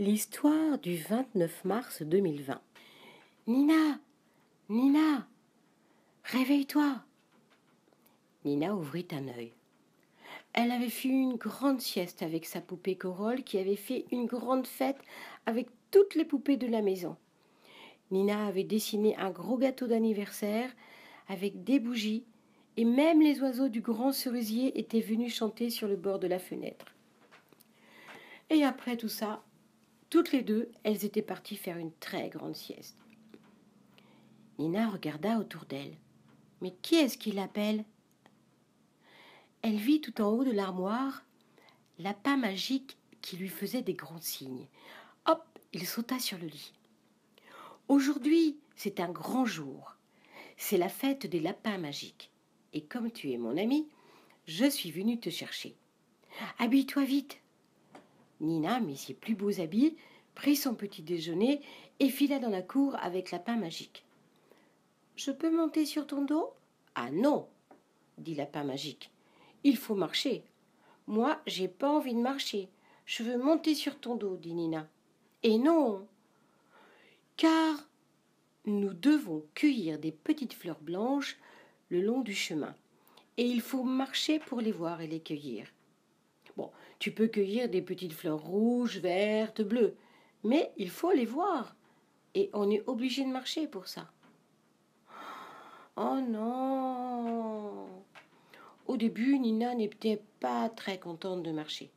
L'histoire du 29 mars 2020. Nina, Nina, réveille-toi. Nina ouvrit un œil. Elle avait fait une grande sieste avec sa poupée Corolle qui avait fait une grande fête avec toutes les poupées de la maison. Nina avait dessiné un gros gâteau d'anniversaire avec des bougies et même les oiseaux du grand cerisier étaient venus chanter sur le bord de la fenêtre. Et après tout ça, toutes les deux, elles étaient parties faire une très grande sieste. Nina regarda autour d'elle. Mais qui est-ce qui l'appelle ? Elle vit tout en haut de l'armoire Lapin Magique qui lui faisait des grands signes. Hop, il sauta sur le lit. Aujourd'hui, c'est un grand jour. C'est la fête des lapins magiques. Et comme tu es mon ami, je suis venue te chercher. Habille-toi vite. Nina mit ses plus beaux habits, prit son petit déjeuner et fila dans la cour avec Lapin Magique. Je peux monter sur ton dos ? Ah non, dit Lapin Magique. Il faut marcher. Moi, j'ai pas envie de marcher. Je veux monter sur ton dos, dit Nina. Et non, car nous devons cueillir des petites fleurs blanches le long du chemin. Et il faut marcher pour les voir et les cueillir. Bon, tu peux cueillir des petites fleurs rouges, vertes, bleues, mais il faut les voir. Et on est obligé de marcher pour ça. Oh non! Au début, Nina n'était pas très contente de marcher.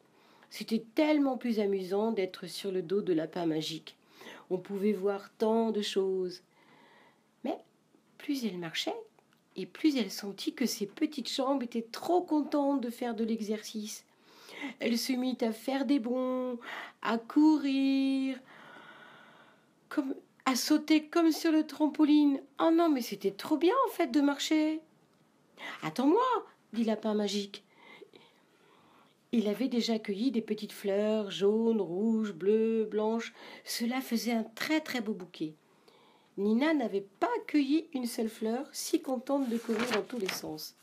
C'était tellement plus amusant d'être sur le dos de Lapin Magique. On pouvait voir tant de choses. Mais plus elle marchait, et plus elle sentit que ses petites jambes étaient trop contentes de faire de l'exercice. Elle se mit à faire des bonds, à courir, à sauter comme sur le trampoline. Oh non, mais c'était trop bien en fait de marcher. Attends-moi, dit Lapin Magique. Il avait déjà cueilli des petites fleurs jaunes, rouges, bleues, blanches. Cela faisait un très très beau bouquet. Nina n'avait pas cueilli une seule fleur, si contente de courir dans tous les sens.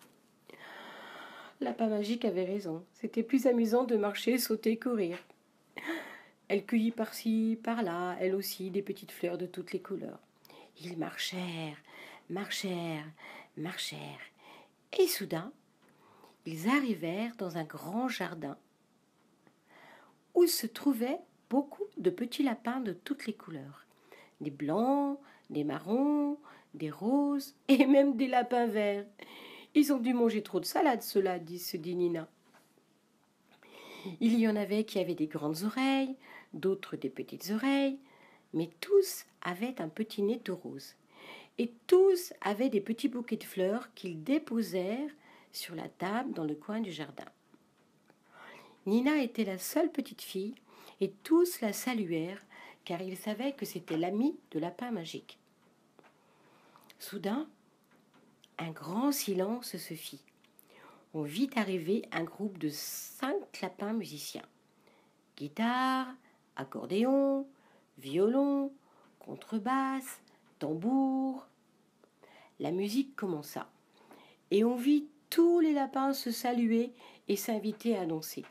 Lapin Magique avait raison. C'était plus amusant de marcher, sauter, courir. Elle cueillit par-ci, par-là, elle aussi, des petites fleurs de toutes les couleurs. Ils marchèrent, marchèrent, marchèrent. Et soudain, ils arrivèrent dans un grand jardin où se trouvaient beaucoup de petits lapins de toutes les couleurs. Des blancs, des marrons, des roses et même des lapins verts. Ils ont dû manger trop de salade, ceux-là, se dit Nina. Il y en avait qui avaient des grandes oreilles, d'autres des petites oreilles, mais tous avaient un petit nez tout rose. Et tous avaient des petits bouquets de fleurs qu'ils déposèrent sur la table dans le coin du jardin. Nina était la seule petite fille et tous la saluèrent car ils savaient que c'était l'amie de Lapin Magique. Soudain, un grand silence se fit. On vit arriver un groupe de 5 lapins musiciens. Guitare, accordéon, violon, contrebasse, tambour. La musique commença et on vit tous les lapins se saluer et s'inviter à danser.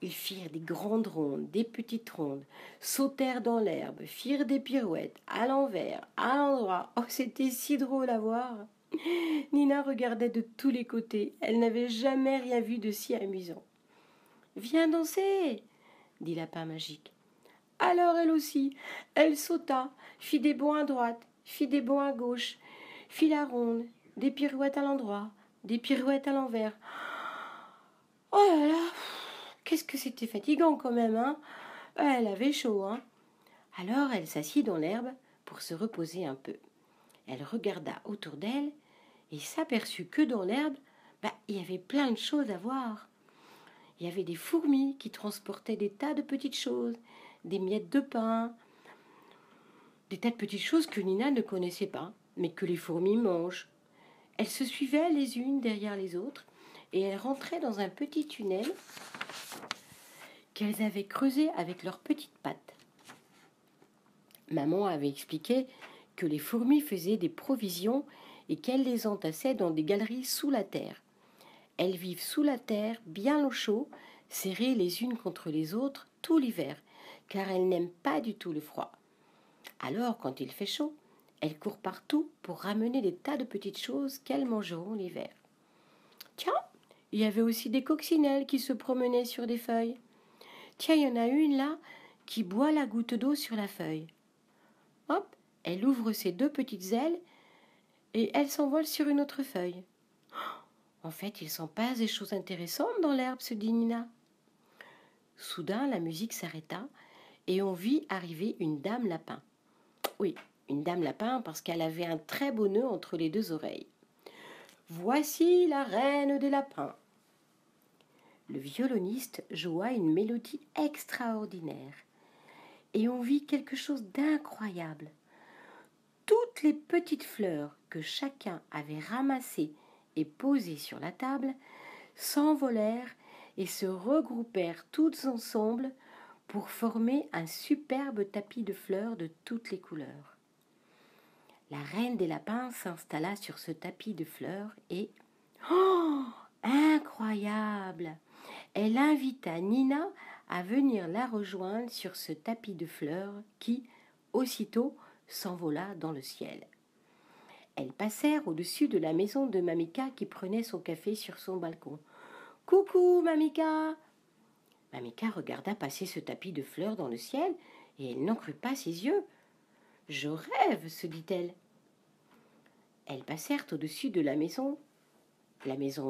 Ils firent des grandes rondes, des petites rondes, sautèrent dans l'herbe, firent des pirouettes, à l'envers, à l'endroit. Oh, c'était si drôle à voir. Nina regardait de tous les côtés. Elle n'avait jamais rien vu de si amusant. « Viens danser !» dit Lapin Magique. Alors elle aussi, elle sauta, fit des bonds à droite, fit des bonds à gauche, fit la ronde, des pirouettes à l'endroit, des pirouettes à l'envers. Oh là là, qu'est-ce que c'était fatigant quand même, hein ? Elle avait chaud, hein ? Alors elle s'assit dans l'herbe pour se reposer un peu. Elle regarda autour d'elle et s'aperçut que dans l'herbe, il y avait plein de choses à voir. Il y avait des fourmis qui transportaient des tas de petites choses, des miettes de pain, des tas de petites choses que Nina ne connaissait pas, mais que les fourmis mangent. Elles se suivaient les unes derrière les autres et elles rentraient dans un petit tunnel qu'elles avaient creusé avec leurs petites pattes. Maman avait expliqué que les fourmis faisaient des provisions et qu'elles les entassaient dans des galeries sous la terre. Elles vivent sous la terre, bien au chaud, serrées les unes contre les autres tout l'hiver, car elle n'aime pas du tout le froid. Alors, quand il fait chaud, elle court partout pour ramener des tas de petites choses qu'elles mangeront l'hiver. Tiens, il y avait aussi des coccinelles qui se promenaient sur des feuilles. Tiens, il y en a une là qui boit la goutte d'eau sur la feuille. Hop, elle ouvre ses deux petites ailes et elle s'envole sur une autre feuille. En fait, il s'en passe des choses intéressantes dans l'herbe, se dit Nina. Soudain, la musique s'arrêta et on vit arriver une dame lapin. Oui, une dame lapin parce qu'elle avait un très beau nœud entre les deux oreilles. Voici la reine des lapins. Le violoniste joua une mélodie extraordinaire et on vit quelque chose d'incroyable. Toutes les petites fleurs que chacun avait ramassées et posées sur la table s'envolèrent et se regroupèrent toutes ensemble pour former un superbe tapis de fleurs de toutes les couleurs. La reine des lapins s'installa sur ce tapis de fleurs et... Oh, incroyable! Elle invita Nina à venir la rejoindre sur ce tapis de fleurs qui, aussitôt, s'envola dans le ciel. Elles passèrent au-dessus de la maison de Mamika qui prenait son café sur son balcon. « Coucou, Mamika !» Mamika regarda passer ce tapis de fleurs dans le ciel et elle n'en crut pas ses yeux. « Je rêve !» se dit-elle. Elles passèrent au-dessus de la maison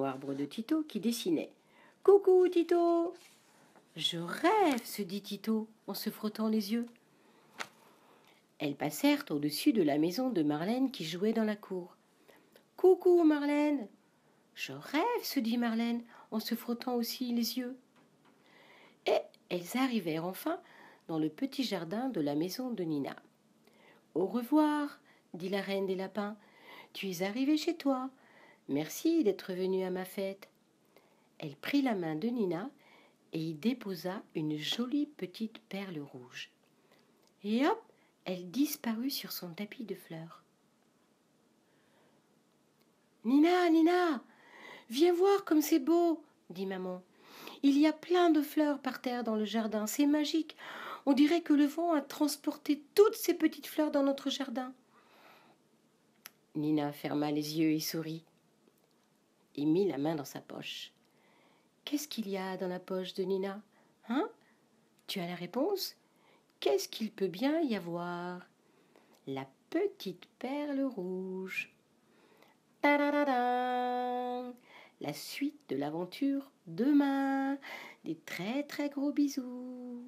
arbre de Tito qui dessinait. « Coucou, Tito !»« Je rêve !» se dit Tito en se frottant les yeux. Elles passèrent au-dessus de la maison de Marlène qui jouait dans la cour. « Coucou, Marlène !»« Je rêve !» se dit Marlène en se frottant aussi les yeux. Et elles arrivèrent enfin dans le petit jardin de la maison de Nina. « Au revoir !» dit la reine des lapins. « Tu es arrivée chez toi. Merci d'être venue à ma fête. » Elle prit la main de Nina et y déposa une jolie petite perle rouge. Et hop, elle disparut sur son tapis de fleurs. « Nina, Nina, viens voir comme c'est beau !» dit maman. « Il y a plein de fleurs par terre dans le jardin, c'est magique. On dirait que le vent a transporté toutes ces petites fleurs dans notre jardin. » Nina ferma les yeux et sourit. Et mit la main dans sa poche. Qu'est-ce qu'il y a dans la poche de Nina? Hein? Tu as la réponse? Qu'est-ce qu'il peut bien y avoir? La petite perle rouge. Ta-da-da-da! La suite de l'aventure demain. Des très très gros bisous.